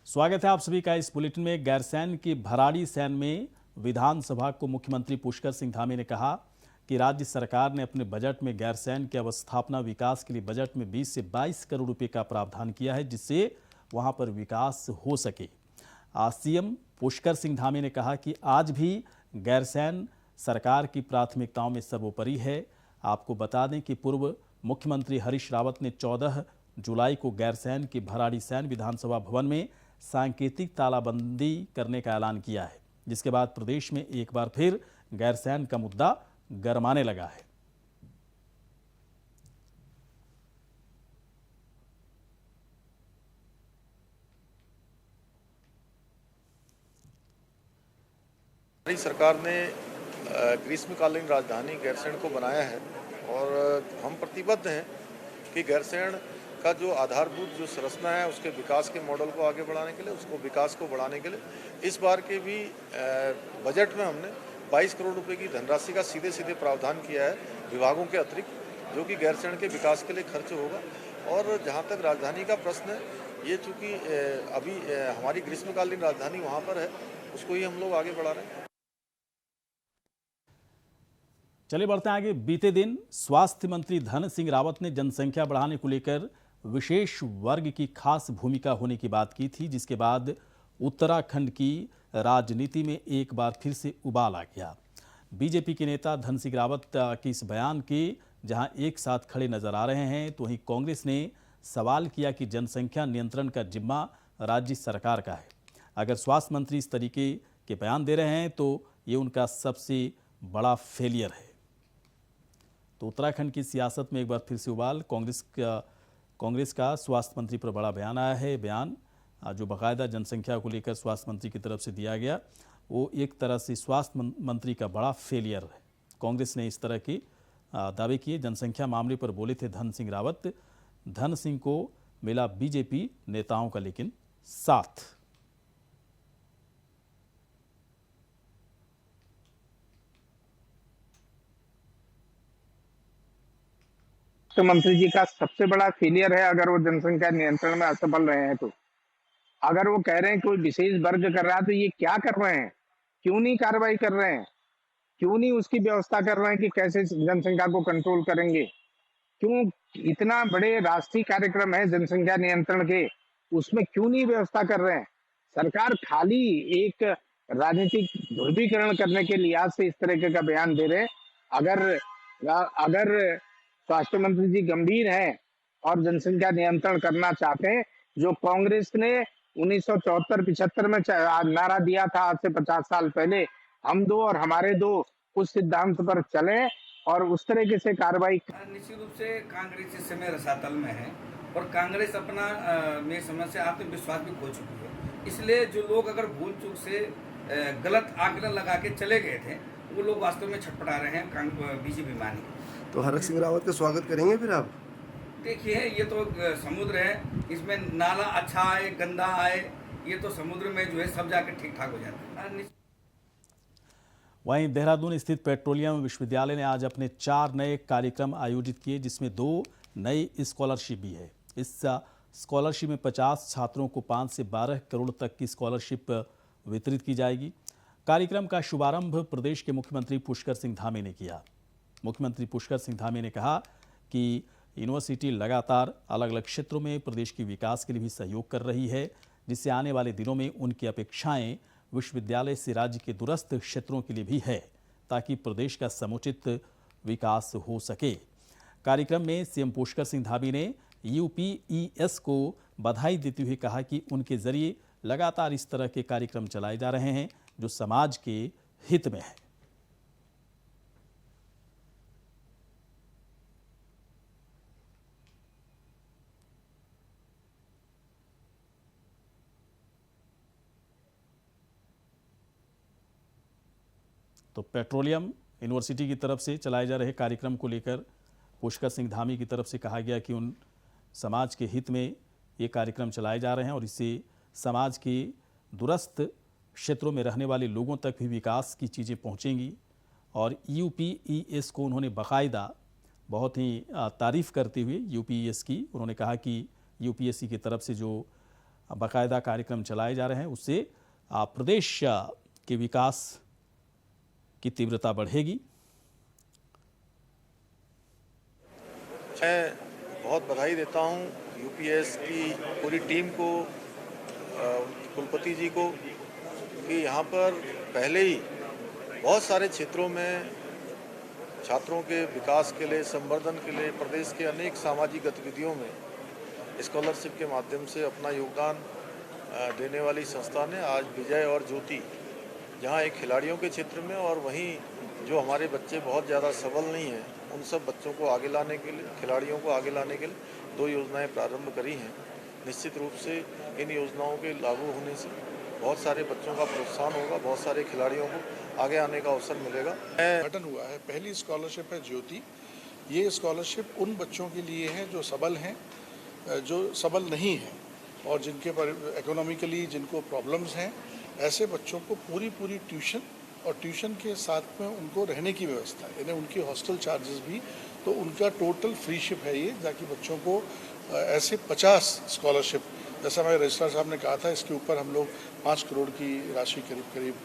स्वागत है आप सभी का इस बुलेटिन में। गैरसैंण की भराड़ीसैंण में विधानसभा को मुख्यमंत्री पुष्कर सिंह धामी ने कहा कि राज्य सरकार ने अपने बजट में गैरसैंण के अवस्थापना विकास के लिए बजट में 20 से 22 करोड़ रुपए का प्रावधान किया है, जिससे वहां पर विकास हो सके। सीएम पुष्कर सिंह धामी ने कहा कि आज भी गैरसैंण सरकार की प्राथमिकताओं में सर्वोपरि है। आपको बता दें कि पूर्व मुख्यमंत्री हरीश रावत ने 14 जुलाई को गैरसैंण की भराड़ीसैंण विधानसभा भवन में सांकेतिक तालाबंदी करने का ऐलान किया है, जिसके बाद प्रदेश में एक बार फिर गैरसैंण का मुद्दा गरमाने लगा है। हमारी सरकार ने ग्रीष्मकालीन राजधानी गैरसैंण को बनाया है और हम प्रतिबद्ध हैं कि गैरसैंण का जो आधारभूत जो संरचना है उसके विकास के मॉडल को आगे बढ़ाने के लिए, उसको विकास को बढ़ाने के लिए इस बार के भी बजट में हमने 22 करोड़ रुपए की धनराशि का सीधे सीधे प्रावधान किया है विभागों के अतिरिक्त, जो कि गैरसैंण के विकास के लिए खर्च होगा। और जहाँ तक राजधानी का प्रश्न है, ये चूँकि अभी हमारी ग्रीष्मकालीन राजधानी वहाँ पर है, उसको ही हम लोग आगे बढ़ा रहे हैं। चलिए बढ़ते हैं आगे। बीते दिन स्वास्थ्य मंत्री धन सिंह रावत ने जनसंख्या बढ़ाने को लेकर विशेष वर्ग की खास भूमिका होने की बात की थी, जिसके बाद उत्तराखंड की राजनीति में एक बार फिर से उबाल आ गया। बीजेपी के नेता धन सिंह रावत के इस बयान के जहां एक साथ खड़े नजर आ रहे हैं, तो वहीं कांग्रेस ने सवाल किया कि जनसंख्या नियंत्रण का जिम्मा राज्य सरकार का है। अगर स्वास्थ्य मंत्री इस तरीके के बयान दे रहे हैं तो ये उनका सबसे बड़ा फेलियर है। तो उत्तराखंड की सियासत में एक बार फिर से उबाल। कांग्रेस का स्वास्थ्य मंत्री पर बड़ा बयान आया है। बयान जो बाकायदा जनसंख्या को लेकर स्वास्थ्य मंत्री की तरफ से दिया गया, वो एक तरह से स्वास्थ्य मंत्री का बड़ा फेलियर है। कांग्रेस ने इस तरह के दावे किए। जनसंख्या मामले पर बोले थे धन सिंह रावत। धन सिंह को मिला बीजेपी नेताओं का लेकिन साथ। मुख्यमंत्री जी का सबसे बड़ा फेलियर है अगर वो जनसंख्या नियंत्रण में असफल रहे हैं तो। अगर वो कह रहे हैं कोई विशेष वर्ग कर रहा है, तो ये क्या कर रहे हैं? क्यों नहीं कार्रवाई कर रहे हैं? क्यों नहीं उसकी व्यवस्था कर रहे हैं कि कैसे जनसंख्या को कंट्रोल करेंगे? क्यों इतना बड़े राष्ट्रीय कार्यक्रम है जनसंख्या नियंत्रण के, उसमें क्यों नहीं व्यवस्था कर रहे हैं? सरकार खाली एक राजनीतिक ध्रुवीकरण करने के लिहाज से इस तरह का बयान दे रहे हैं। अगर स्वास्थ्य मंत्री जी गंभीर हैं और जनसंख्या नियंत्रण करना चाहते हैं, जो कांग्रेस ने 1974-75 में नारा दिया था, आज से 50 साल पहले, हम दो और हमारे दो, उस सिद्धांत पर चले और उस तरीके से कार्रवाई। निश्चित रूप से कांग्रेस इस समय रसातल में है और कांग्रेस अपना मेरी समझ से आत्मविश्वास भी खो चुकी है। इसलिए जो लोग अगर भूल चूक से गलत आंकलन लगा के चले गए थे, वो लोग वास्तव में छटपटा रहे हैं बीजेपी मानी। तो हरक सिंह रावत का स्वागत करेंगे फिर आप? देखिए, ये तो समुद्र है, इसमें नाला अच्छा आए गंदा आए, ये तो समुद्र में जो है सब जाके ठीक ठाक हो जाता है। वहीं देहरादून स्थित पेट्रोलियम विश्वविद्यालय ने आज अपने 4 नए कार्यक्रम आयोजित किए, जिसमें 2 नई स्कॉलरशिप भी है। इस स्कॉलरशिप में 50 छात्रों को 5 से 12 करोड़ तक की स्कॉलरशिप वितरित की जाएगी। कार्यक्रम का शुभारंभ प्रदेश के मुख्यमंत्री पुष्कर सिंह धामी ने किया। मुख्यमंत्री पुष्कर सिंह धामी ने कहा कि यूनिवर्सिटी लगातार अलग अलग क्षेत्रों में प्रदेश के विकास के लिए भी सहयोग कर रही है, जिससे आने वाले दिनों में उनकी अपेक्षाएं विश्वविद्यालय से राज्य के दूरस्थ क्षेत्रों के लिए भी है, ताकि प्रदेश का समुचित विकास हो सके। कार्यक्रम में सीएम पुष्कर सिंह धामी ने यूपीईएस को बधाई देते हुए कहा कि उनके जरिए लगातार इस तरह के कार्यक्रम चलाए जा रहे हैं जो समाज के हित में है। तो पेट्रोलियम यूनिवर्सिटी की तरफ से चलाए जा रहे कार्यक्रम को लेकर पुष्कर सिंह धामी की तरफ से कहा गया कि उन समाज के हित में ये कार्यक्रम चलाए जा रहे हैं और इससे समाज के दूरस्थ क्षेत्रों में रहने वाले लोगों तक भी विकास की चीज़ें पहुंचेंगी। और यूपीईएस को उन्होंने बाकायदा बहुत ही तारीफ़ करते हुए यूपीईएस की उन्होंने कहा कि यूपीएससी की तरफ से जो बाकायदा कार्यक्रम चलाए जा रहे हैं, उससे प्रदेश के विकास की तीव्रता बढ़ेगी। मैं बहुत बधाई देता हूं यूपीएस की पूरी टीम को, कुलपति जी को, कि यहाँ पर पहले ही बहुत सारे क्षेत्रों में छात्रों के विकास के लिए, संवर्धन के लिए, प्रदेश के अनेक सामाजिक गतिविधियों में स्कॉलरशिप के माध्यम से अपना योगदान देने वाली संस्था ने आज विजय और ज्योति, जहाँ एक खिलाड़ियों के क्षेत्र में और वहीं जो हमारे बच्चे बहुत ज़्यादा सबल नहीं हैं, उन सब बच्चों को आगे लाने के लिए, खिलाड़ियों को आगे लाने के लिए 2 योजनाएं प्रारंभ करी हैं। निश्चित रूप से इन योजनाओं के लागू होने से बहुत सारे बच्चों का प्रोत्साहन होगा, बहुत सारे खिलाड़ियों को आगे आने का अवसर मिलेगा। गठन हुआ है, पहली स्कॉलरशिप है ज्योति। ये स्कॉलरशिप उन बच्चों के लिए है जो सबल हैं, जो सबल नहीं हैं और जिनके पर इकोनॉमिकली जिनको प्रॉब्लम्स हैं, ऐसे बच्चों को पूरी ट्यूशन और ट्यूशन के साथ में उनको रहने की व्यवस्था है, यानी उनकी हॉस्टल चार्जेस भी, तो उनका टोटल फ्रीशिप है ये, ताकि बच्चों को ऐसे 50 स्कॉलरशिप, जैसा हमारे रजिस्ट्रार साहब ने कहा था, इसके ऊपर हम लोग 5 करोड़ की राशि करीब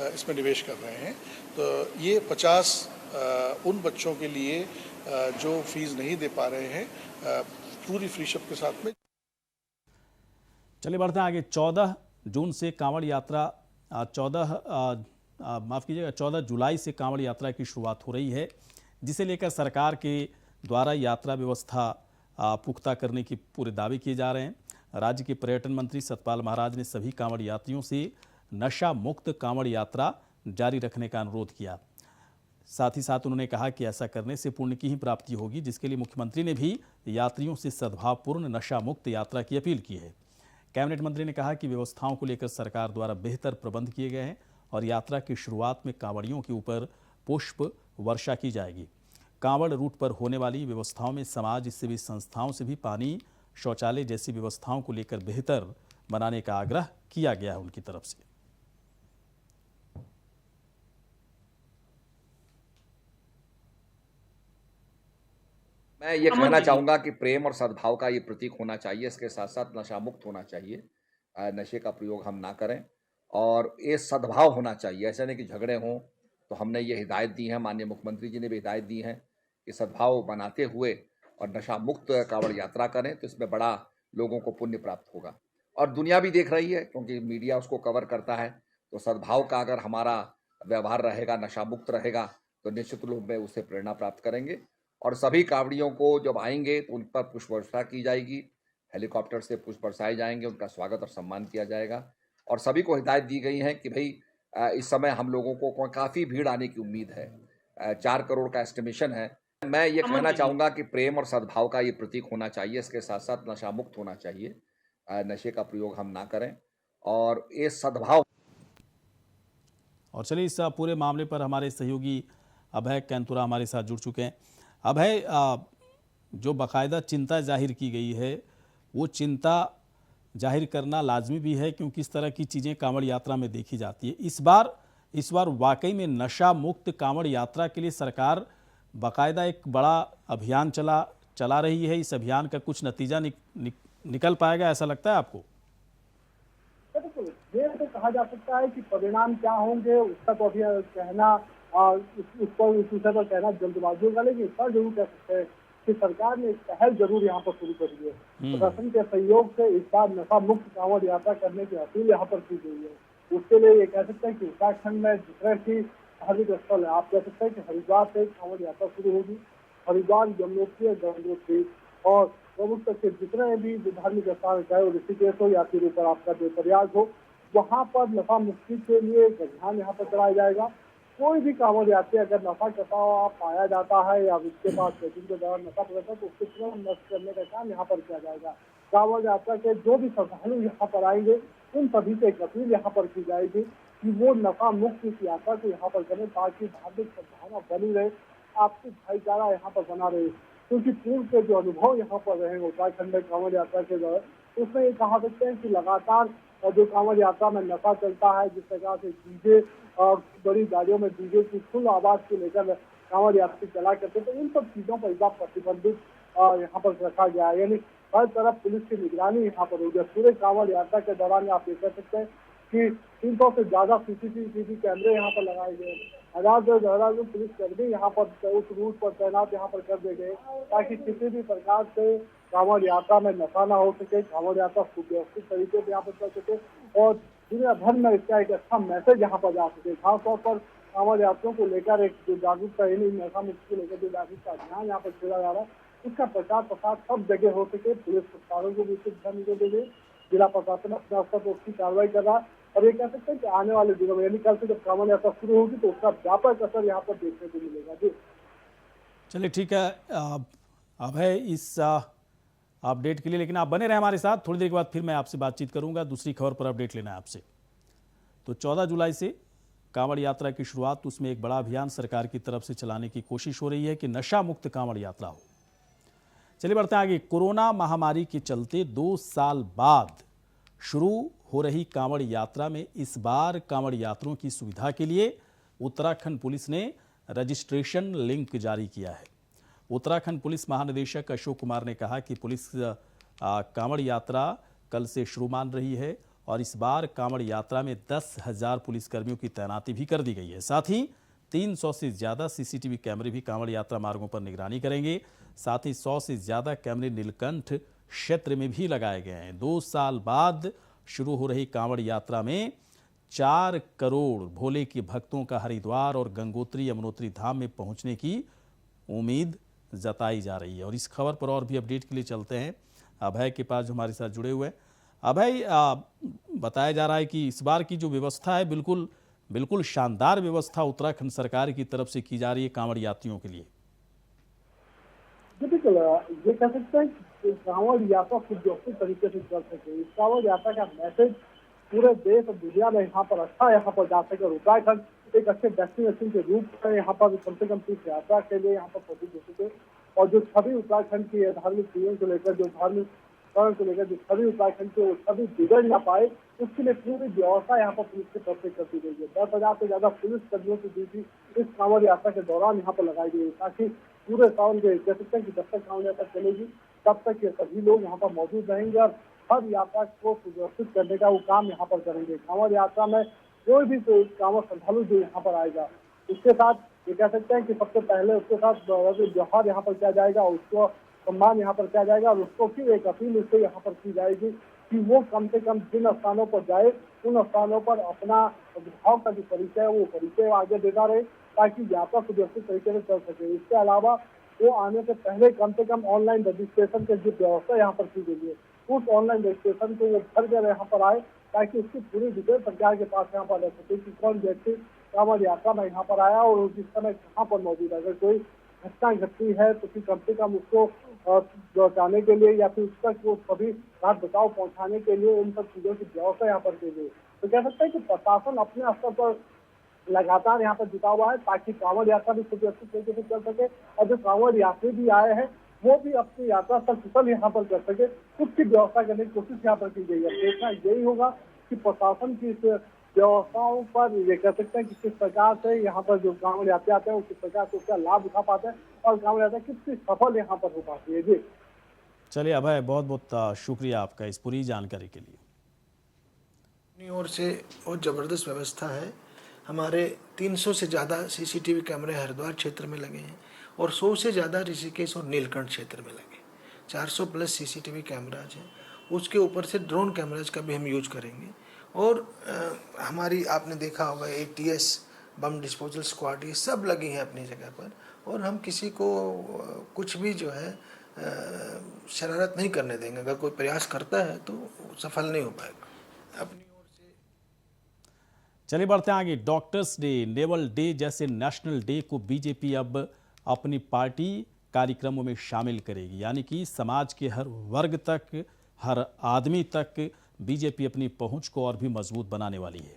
इसमें निवेश कर रहे हैं। तो ये 50 उन बच्चों के लिए जो फीस नहीं दे पा रहे हैं, पूरी फ्रीशिप के साथ में। चलिए बढ़ते हैं आगे। 14 जून से कांवड़ यात्रा 14 जुलाई से कांवड़ यात्रा की शुरुआत हो रही है, जिसे लेकर सरकार के द्वारा यात्रा व्यवस्था पुख्ता करने की पूरे दावे किए जा रहे हैं। राज्य के पर्यटन मंत्री सतपाल महाराज ने सभी कांवड़ यात्रियों से नशा मुक्त कांवड़ यात्रा जारी रखने का अनुरोध किया। साथ ही साथ उन्होंने कहा कि ऐसा करने से पुण्य की ही प्राप्ति होगी, जिसके लिए मुख्यमंत्री ने भी यात्रियों से सद्भावपूर्ण नशा मुक्त यात्रा की अपील की है। कैबिनेट मंत्री ने कहा कि व्यवस्थाओं को लेकर सरकार द्वारा बेहतर प्रबंध किए गए हैं और यात्रा की शुरुआत में कांवड़ियों के ऊपर पुष्प वर्षा की जाएगी। कांवड़ रूट पर होने वाली व्यवस्थाओं में समाज सेवी संस्थाओं से भी पानी, शौचालय जैसी व्यवस्थाओं को लेकर बेहतर बनाने का आग्रह किया गया है उनकी तरफ से। मैं ये कहना चाहूँगा कि प्रेम और सद्भाव का ये प्रतीक होना चाहिए, इसके साथ साथ नशा मुक्त होना चाहिए। नशे का प्रयोग हम ना करें और ये सद्भाव होना चाहिए, ऐसा नहीं कि झगड़े हों। तो हमने ये हिदायत दी है, माननीय मुख्यमंत्री जी ने भी हिदायत दी है कि सद्भाव बनाते हुए और नशा मुक्त कांवड़ यात्रा करें, तो इसमें बड़ा लोगों को पुण्य प्राप्त होगा। और दुनिया भी देख रही है, क्योंकि मीडिया उसको कवर करता है। तो सद्भाव का अगर हमारा व्यवहार रहेगा, नशा मुक्त रहेगा, तो निश्चित रूप में उससे प्रेरणा प्राप्त करेंगे। और सभी कांवड़ियों को जब आएंगे तो उन पर पुष्प वर्षा की जाएगी, हेलीकॉप्टर से पुष्प बरसाए जाएंगे, उनका स्वागत और सम्मान किया जाएगा। और सभी को हिदायत दी गई है कि भाई इस समय हम लोगों को काफ़ी भीड़ आने की उम्मीद है, 4 करोड़ का एस्टिमेशन है। मैं ये कहना चाहूँगा कि प्रेम और सद्भाव का ये प्रतीक होना चाहिए, इसके साथ साथ नशा मुक्त होना चाहिए। नशे का प्रयोग हम ना करें और ये सद्भाव। और चलिए इस पूरे मामले पर हमारे सहयोगी अभय कैंतुरा हमारे साथ जुड़ चुके हैं। अभय, जो बाकायदा चिंता जाहिर की गई है, वो चिंता जाहिर करना लाजमी भी है, क्योंकि इस तरह की चीज़ें कांवड़ यात्रा में देखी जाती है। इस बार वाकई में नशा मुक्त कांवड़ यात्रा के लिए सरकार बाकायदा एक बड़ा अभियान चला रही है। इस अभियान का कुछ नतीजा निकल पाएगा, ऐसा लगता है आपको? बिल्कुल, ये तो कहा जा सकता है कि परिणाम क्या होंगे उसका तो अभी कहना उस पर कहना जल्दबाजी होगा, लेकिन इतना जरूर कह सकते हैं कि सरकार ने एक पहल जरूर यहाँ पर शुरू करी है। प्रशासन के सहयोग से इस बार नशा मुक्त कांवड़ यात्रा करने की अपील यहाँ पर की गई है। उसके लिए ये कह सकते हैं कि उत्तराखंड में जितने भी धार्मिक स्थल है, आप कह सकते हैं कि हरिद्वार से कांवड़ यात्रा शुरू होगी। हरिद्वार, यमुनोत्री, गंगोत्री और प्रमुख तक के जितने भी धार्मिक स्थान, चाहे वो ऋषिकेश हो या फिर ऊपर आपका देवप्रयाग हो, वहाँ पर नशा मुक्ति के लिए एक अभियान यहाँ पर चलाया जाएगा। कोई भी कांवड़ यात्री अगर नशा करता हुआ पाया जाता है या उसके पास चेकिंग के दौरान नशा पकड़ता है, तो उसको तुरंत नष्ट करने का काम यहाँ पर किया जाएगा। कांवड़ यात्रा के जो भी श्रद्धालु यहाँ पर आएंगे, उन सभी से एक अपील यहाँ पर की जाएगी कि वो नशा मुक्त इस यात्रा को यहाँ पर करें, ताकि धार्मिक सद्भावना बनी रहे, आपसी भाईचारा यहाँ पर बना रहे। क्योंकि पूर्व के जो अनुभव यहाँ पर रहे उत्तराखंड में कांवड़ यात्रा के दौरान, उसमें ये कहा सकते हैं कि लगातार जो कांवड़ यात्रा में नशा चलता है, जिस प्रकार से डीजे और बड़ी गाड़ियों में डीजे की फुल आवाज को लेकर कांवड़ यात्री चला करते, तो इन सब चीजों पर इस बार प्रतिबंधित यहाँ पर रखा गया है। यानी हर तरफ पुलिस की निगरानी यहाँ पर होगी। पूरे कांवड़ यात्रा के दौरान आप ये कह सकते हैं कि 300 से ज्यादा सीसीटीवी कैमरे यहाँ पर लगाए गए। हजार पुलिस कर्मी यहाँ पर उस रूट पर तैनात यहाँ पर कर दिए गए ताकि किसी भी प्रकार से कांवड़ यात्रा में नशा ना हो सके, कांवड़ यात्रा सुव्यवस्थित तरीके से यहाँ पर चल सके और दुनिया भर में इसका एक अच्छा मैसेज यहाँ पर जा सके। खासतौर पर कांवड़ यात्रियों को लेकर एक जो जागरूकता नशा मुक्ति को लेकर जो जागरूकता अभियान यहाँ पर छेड़ा जा रहा है, उसका प्रचार प्रसार सब जगह हो सके। पुलिस प्रशासन को भी ध्यान देंगे, जिला प्रशासन अपने स्तर पर उसकी कार्रवाई कर रहा है और ये कह सकते हैं कि आने वाले दिनों में यानी कल से जब कांवड़ यात्रा शुरू होगी तो उसका व्यापक असर यहाँ पर देखने को मिलेगा। जी चलिए ठीक है, अब है इस अपडेट के लिए, लेकिन आप बने रहे हमारे साथ। थोड़ी देर के बाद फिर मैं आपसे बातचीत करूंगा, दूसरी खबर पर अपडेट लेना है आपसे। तो 14 जुलाई से कांवड़ यात्रा की शुरुआत, उसमें एक बड़ा अभियान सरकार की तरफ से चलाने की कोशिश हो रही है कि नशा मुक्त कांवड़ यात्रा हो। चलिए बढ़ते हैं आगे। कोरोना महामारी के चलते 2 साल बाद शुरू हो रही कांवड़ यात्रा में इस बार कांवड़ यात्रियों की सुविधा के लिए उत्तराखंड पुलिस ने रजिस्ट्रेशन लिंक जारी किया है। उत्तराखंड पुलिस महानिदेशक अशोक कुमार ने कहा कि पुलिस कांवड़ यात्रा कल से शुरू मान रही है और इस बार कांवड़ यात्रा में 10,000 पुलिसकर्मियों की तैनाती भी कर दी गई है। साथ ही 300 से ज्यादा सीसीटीवी कैमरे भी कांवड़ यात्रा मार्गों पर निगरानी करेंगे। साथ ही 100 से ज्यादा कैमरे नीलकंठ क्षेत्र में भी लगाए गए हैं। 2 साल बाद शुरू हो रही कांवड़ यात्रा में 4 करोड़ भोले के भक्तों का हरिद्वार और गंगोत्री यमुनोत्री धाम में पहुंचने की उम्मीद जताई जा रही है। और इस खबर पर और भी अपडेट के लिए चलते हैं अभय के पास जो हमारे साथ जुड़े हुए हैं। अभय, बताया जा रहा है कि इस बार की जो व्यवस्था है बिल्कुल शानदार व्यवस्था उत्तराखंड सरकार की तरफ से की जा रही है कांवड़ यात्रियों के लिए। बिल्कुल, ये कह सकते हैं कि कांवड़ यात्रा सुव्यवस्थित तरीके से चल सके, इस कांवड़ यात्रा का मैसेज पूरे देश और दुनिया में यहाँ पर यहाँ पर जा सके और उत्तराखंड एक अच्छे डेस्टिनेशन के रूप में यहाँ पर कम से कम तीर्थ यात्रा के लिए यहाँ पर प्रसिद्ध हो सके और जो छवि उत्तराखंड की धार्मिक चीजों को लेकर, जो धार्मिक स्थल को लेकर जो छवि उत्तराखंड की वो छवि बिगड़ ना पाए, उसके लिए पूरी व्यवस्था यहाँ पर पुलिस की तरफ से कर दी गई है। 10,000 से ज्यादा पुलिस कर्मियों की ड्यूटी इस कांवड़ यात्रा के दौरान यहाँ पर लगाई गई है ताकि पूरे सावन के कह सकते हैं कि जब तक कांवड़ यात्रा चलेगी तब तक ये सभी लोग यहाँ पर मौजूद रहेंगे और हर यात्रा को सुव्यवस्थित करने का वो काम यहाँ पर करेंगे। कांवड़ यात्रा में कोई भी कांवड़ श्रद्धालु जो यहाँ पर आएगा, उसके साथ ये कह सकते हैं कि सबसे पहले उसके साथ व्यवहार यहाँ पर किया जाएगा, उसको सम्मान यहाँ पर किया जाएगा और उसको फिर एक अपील उससे यहाँ पर की जाएगी कि वो कम से कम जिन स्थानों पर जाए उन स्थानों पर अपना भाव का जो परिचय है वो परिचय आगे देता रहे ताकि यात्रा सुव्यवस्थित तरीके से चल सके। इसके अलावा वो आने से पहले कम से कम ऑनलाइन रजिस्ट्रेशन की जो व्यवस्था यहाँ पर की गई है, उस ऑनलाइन रजिस्ट्रेशन को वो भर कर यहाँ पर आए ताकि उसकी पूरी डिटेल सरकार के पास यहाँ पर रह सके कि कौन व्यक्ति कांवड़ यात्रा में यहाँ पर आया और जिस समय कहाँ पर मौजूद है। अगर कोई घटना घटती है तो फिर कम से कम उसको बचाने के लिए या फिर उस तक वो सभी राहत बचाव पहुँचाने के लिए उन सब चीज़ों की व्यवस्था यहाँ पर की गई। तो कह सकते हैं कि प्रशासन अपने स्तर पर लगातार यहाँ पर जुटा हुआ है ताकि कांवड़ यात्रा भी सुव्यवस्थित तरीके से चल सके और जो कांवड़ यात्री भी आए हैं वो भी अपनी यात्रा सकुशल यहाँ पर कर सके, उसकी व्यवस्था करने की कोशिश यहाँ पर की गई है। देखना यही होगा कि प्रशासन की इस व्यवस्थाओं पर ये कह सकते हैं कि किस प्रकार से यहाँ पर जो कांवड़ यात्री आते हैं किस प्रकार से उसका लाभ उठा पाते हैं और कांवड़ यात्रा कितनी सफल यहाँ पर हो पाती है। जी चलिए अभय, बहुत बहुत शुक्रिया आपका इस पूरी जानकारी के लिए। अपनी ओर से बहुत ज़बरदस्त व्यवस्था है। हमारे 300 से ज़्यादा सीसीटीवी कैमरे हरिद्वार क्षेत्र में लगे हैं और 100 से ज़्यादा ऋषिकेश और नीलकंठ क्षेत्र में लगे। 400 प्लस सीसीटीवी कैमराज हैं। उसके ऊपर से ड्रोन कैमराज का भी हम यूज करेंगे और हमारी आपने देखा होगा ATS बम डिस्पोजल स्क्वाड ये सब लगी हैं अपनी जगह पर और हम किसी को कुछ भी जो है शरारत नहीं करने देंगे। अगर कोई प्रयास करता है तो सफल नहीं हो पाएगा। अपनी ओर से चलिए बढ़ते हैं आगे। डॉक्टर्स डे, नेवल डे जैसे नेशनल डे को बीजेपी अब अपनी पार्टी कार्यक्रमों में शामिल करेगी, यानी कि समाज के हर वर्ग तक, हर आदमी तक बीजेपी अपनी पहुंच को और भी मजबूत बनाने वाली है।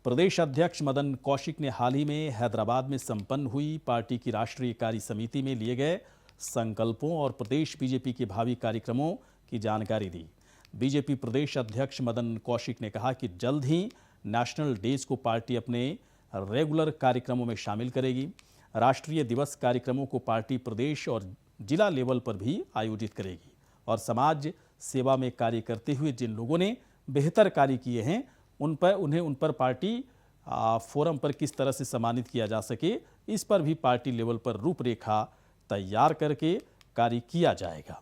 प्रदेश अध्यक्ष मदन कौशिक ने हाल ही में हैदराबाद में संपन्न हुई पार्टी की राष्ट्रीय कार्य समिति में लिए गए संकल्पों और प्रदेश बीजेपी के भावी कार्यक्रमों की जानकारी दी। बीजेपी प्रदेश अध्यक्ष मदन कौशिक ने कहा कि जल्द ही नेशनल डेज को पार्टी अपने रेगुलर कार्यक्रमों में शामिल करेगी। राष्ट्रीय दिवस कार्यक्रमों को पार्टी प्रदेश और जिला लेवल पर भी आयोजित करेगी। और समाज सेवा में कार्य करते हुए जिन लोगों ने बेहतर कार्य किए हैं उन पर पार्टी फोरम पर किस तरह से सम्मानित किया जा सके, इस पर भी पार्टी लेवल पर रूपरेखा तैयार करके कार्य किया जाएगा।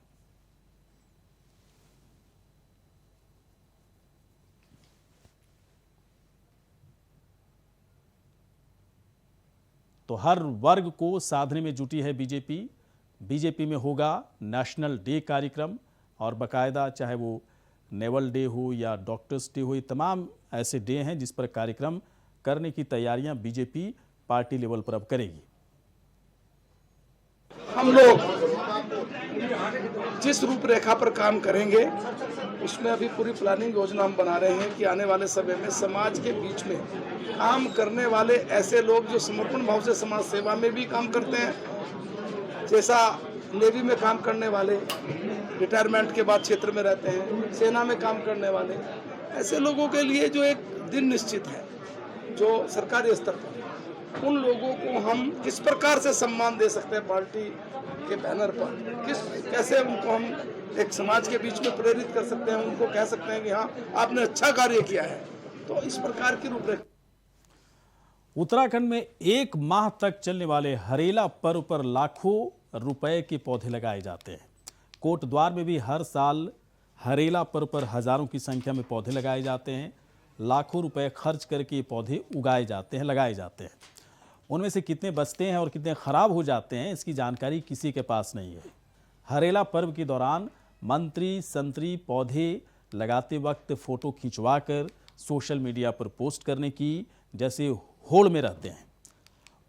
तो हर वर्ग को साधने में जुटी है बीजेपी में होगा नेशनल डे कार्यक्रम और बाकायदा चाहे वो नेवल डे हो या डॉक्टर्स डे हो, ये तमाम ऐसे डे हैं जिस पर कार्यक्रम करने की तैयारियां बीजेपी पार्टी लेवल पर अब करेगी। हम लोग जिस रूपरेखा पर काम करेंगे उसमें अभी पूरी प्लानिंग योजना हम बना रहे हैं कि आने वाले समय में समाज के बीच में काम करने वाले ऐसे लोग जो समर्पण भाव से समाज सेवा में भी काम करते हैं, जैसा नेवी में काम करने वाले, रिटायरमेंट के बाद क्षेत्र में रहते हैं, सेना में काम करने वाले, ऐसे लोगों के लिए जो एक दिन निश्चित है जो सरकारी स्तर पर, उन लोगों को हम किस प्रकार से सम्मान दे सकते हैं पार्टी के बैनर पर, कैसे उनको हम एक समाज के बीच में प्रेरित कर सकते हैं, उनको कह सकते हैं कि हाँ आपने अच्छा कार्य किया है। तो इस प्रकार की रूपरेखा। उत्तराखंड में 1 माह तक चलने वाले हरेला पर्व पर लाखों रुपए के पौधे लगाए जाते हैं। कोटद्वार में भी हर साल हरेला पर्व पर हजारों की संख्या में पौधे लगाए जाते हैं। लाखों रुपए खर्च करके ये पौधे लगाए जाते हैं। उनमें से कितने बचते हैं और कितने खराब हो जाते हैं, इसकी जानकारी किसी के पास नहीं है। हरेला पर्व के दौरान मंत्री संतरी पौधे लगाते वक्त फोटो खिंचवाकर सोशल मीडिया पर पोस्ट करने की जैसे होड़ में रहते हैं।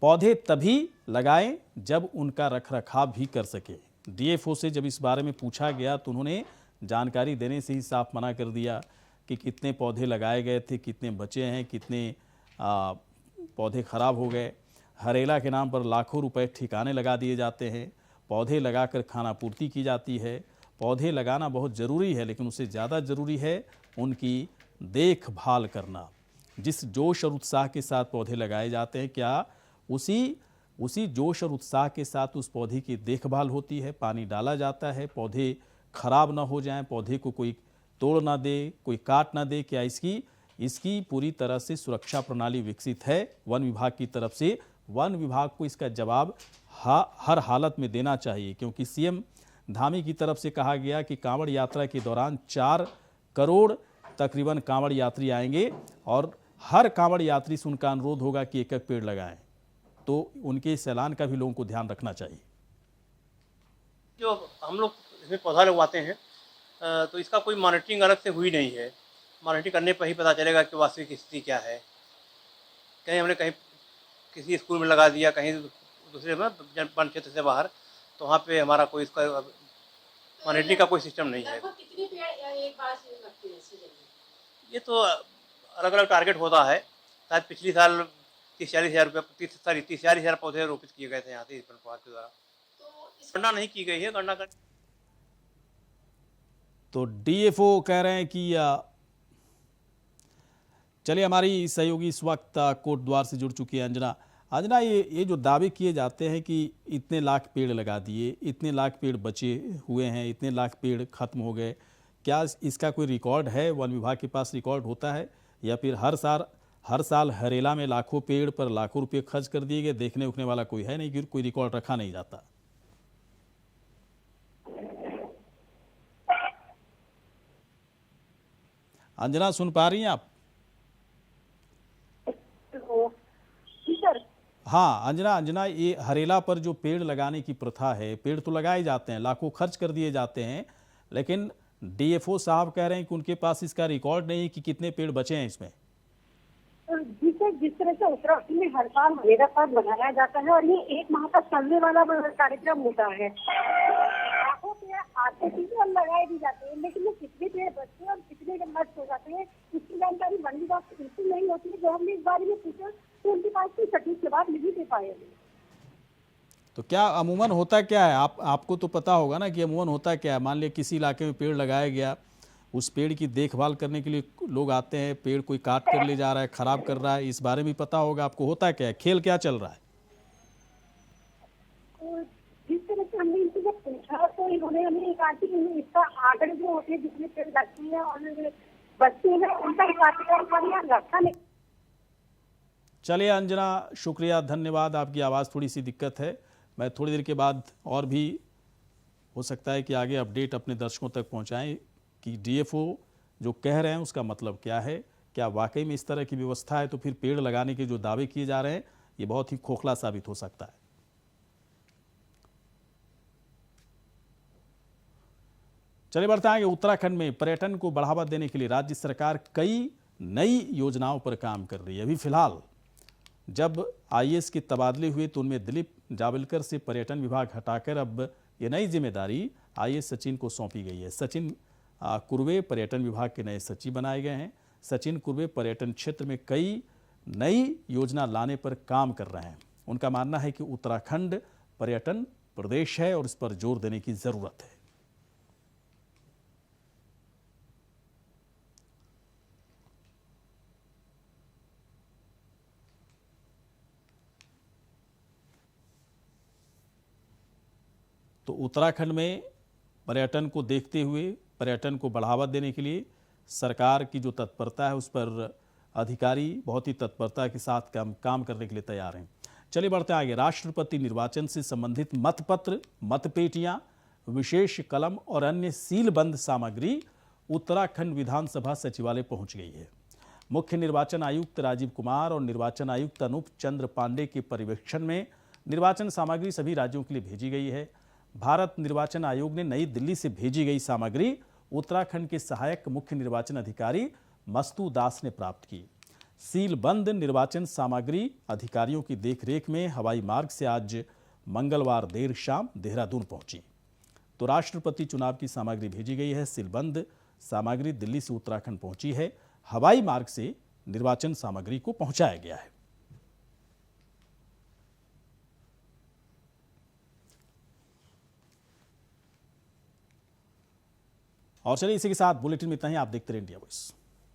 पौधे तभी लगाएं जब उनका रखरखाव भी कर सके। डीएफओ से जब इस बारे में पूछा गया तो उन्होंने जानकारी देने से ही साफ मना कर दिया कि कितने पौधे लगाए गए थे, कितने बचे हैं, कितने पौधे खराब हो गए। हरेला के नाम पर लाखों रुपए ठिकाने लगा दिए जाते हैं। पौधे लगाकर खाना पूर्ति की जाती है। पौधे लगाना बहुत ज़रूरी है, लेकिन उससे ज़्यादा ज़रूरी है उनकी देखभाल करना। जिस जोश और उत्साह के साथ पौधे लगाए जाते हैं, क्या उसी जोश और उत्साह के साथ उस पौधे की देखभाल होती है, पानी डाला जाता है, पौधे खराब ना हो जाएं, पौधे को कोई तोड़ ना दे, कोई काट ना दे, क्या इसकी पूरी तरह से सुरक्षा प्रणाली विकसित है वन विभाग की तरफ से? वन विभाग को इसका जवाब हर हालत में देना चाहिए, क्योंकि सीएम धामी की तरफ से कहा गया कि कांवड़ यात्रा के दौरान 4 करोड़ तकरीबन कांवड़ यात्री आएंगे और हर कांवड़ यात्री से उनका अनुरोध होगा कि एक पेड़ लगाएं। तो उनके इस ऐलान का भी लोगों को ध्यान रखना चाहिए। जो हम लोग इसमें पौधा लगवाते हैं तो इसका कोई मॉनिटरिंग अलग से हुई नहीं है। मॉनिटरिंग करने पर ही पता चलेगा कि वास्तविक स्थिति क्या है। कहीं हमने किसी स्कूल में लगा दिया, कहीं दूसरे में वन क्षेत्र से बाहर, तो वहाँ पे हमारा कोई इसका मॉनिटरिंग का कोई सिस्टम नहीं है। कितने पेड़ एक बार से लगते हैं सीजन में? ये तो अलग अलग टारगेट होता है। शायद पिछली साल 30-40 हज़ार पौधे रोपित किए गए थे यहाँ से वन विभाग के द्वारा। तो गणना नहीं की गई है, गणना कर। तो डीएफओ कह रहे हैं कि चलिए, हमारी सहयोगी इस वक्त कोटद्वार से जुड़ चुकी है अंजना, ये जो दावे किए जाते हैं कि इतने लाख पेड़ लगा दिए, इतने लाख पेड़ बचे हुए हैं, इतने लाख पेड़ खत्म हो गए, क्या इसका कोई रिकॉर्ड है? वन विभाग के पास रिकॉर्ड होता है या फिर हर साल हरेला में लाखों पेड़ पर लाखों रुपए खर्च कर दिए गए, देखने उखने वाला कोई है नहीं, कि कोई रिकॉर्ड रखा नहीं जाता? अंजना, सुन पा रही हैं आप? हाँ अंजना, ये हरेला पर जो पेड़ लगाने की प्रथा है, पेड़ तो लगाए जाते हैं, लाखों खर्च कर दिए जाते हैं, लेकिन डीएफओ साहब कह रहे हैं कि उनके पास इसका रिकॉर्ड नहीं कि कितने पेड़ बचे हैं इसमें। जिस तरह से उत्तराखंड में हर साल हरेला पर्व मनाया जाता है और ये 1 माह तक चलने वाला कार्यक्रम होता है, लाखों पेड़ आर्टिफिशियल लगाए भी जाते हैं, लेकिन कितने पेड़ बचते हैं और कितने नष्ट हो जाते हैं इसकी जानकारी वन विभाग से बिल्कुल नहीं होती है। जो हमने इस बारे में पूछा तो उनके पास कोई सटीक जवाब नहीं दे पाए। तो क्या अमूमन होता क्या है? आपको तो पता होगा ना कि अमूमन होता क्या है। मान लिया किसी इलाके में पेड़ लगाया गया, उस पेड़ की देखभाल करने के लिए लोग आते हैं, पेड़ कोई काट कर ले जा रहा है, खराब कर रहा है, इस बारे में पता होगा आपको। होता क्या है, खेल क्या चल रहा है? जिस तरह से हमने इनसे जब पूछा तो इन्होंने उन्हें हमने ये कहा कि इसका आंकड़े जो होते हैं जितने पेड़ लगते हैं और बच्चे हैं उनका कार्यक्रम पर यहाँ रखा नहीं। चलिए अंजना, शुक्रिया, धन्यवाद। आपकी आवाज़ थोड़ी सी दिक्कत है, मैं थोड़ी देर के बाद और भी हो सकता है कि आगे अपडेट अपने दर्शकों तक पहुंचाएं कि डीएफओ जो कह रहे हैं उसका मतलब क्या है, क्या वाकई में इस तरह की व्यवस्था है, तो फिर पेड़ लगाने के जो दावे किए जा रहे हैं ये बहुत ही खोखला साबित हो सकता है। चलिए बढ़ते आगे। उत्तराखंड में पर्यटन को बढ़ावा देने के लिए राज्य सरकार कई नई योजनाओं पर काम कर रही है। अभी फिलहाल जब आईएएस के तबादले हुए तो उनमें दिलीप जावलकर से पर्यटन विभाग हटाकर अब ये नई जिम्मेदारी आईएएस सचिन को सौंपी गई है। सचिन कुर्वे पर्यटन विभाग के नए सचिव बनाए गए हैं। सचिन कुर्वे पर्यटन क्षेत्र में कई नई योजना लाने पर काम कर रहे हैं। उनका मानना है कि उत्तराखंड पर्यटन प्रदेश है और इस पर जोर देने की जरूरत है। तो उत्तराखंड में पर्यटन को देखते हुए, पर्यटन को बढ़ावा देने के लिए सरकार की जो तत्परता है उस पर अधिकारी बहुत ही तत्परता के साथ काम करने के लिए तैयार हैं। चलिए बढ़ते आगे। राष्ट्रपति निर्वाचन से संबंधित मतपत्र, मतपेटियां, विशेष कलम और अन्य सीलबंद सामग्री उत्तराखंड विधानसभा सचिवालय पहुंच गई है। मुख्य निर्वाचन आयुक्त राजीव कुमार और निर्वाचन आयुक्त अनूप चंद्र पांडे के पर्यवेक्षण में निर्वाचन सामग्री सभी राज्यों के लिए भेजी गई है। भारत निर्वाचन आयोग ने नई दिल्ली से भेजी गई सामग्री उत्तराखंड के सहायक मुख्य निर्वाचन अधिकारी मस्तू दास ने प्राप्त की। सीलबंद निर्वाचन सामग्री अधिकारियों की देखरेख में हवाई मार्ग से आज मंगलवार देर शाम देहरादून पहुंची। तो राष्ट्रपति चुनाव की सामग्री भेजी गई है। सीलबंद सामग्री दिल्ली से उत्तराखंड पहुंची है। हवाई मार्ग से निर्वाचन सामग्री को पहुंचाया गया है। और चलिए इसी के साथ बुलेटिन में इतना ही। आप देखते रहिए इंडिया वॉइस।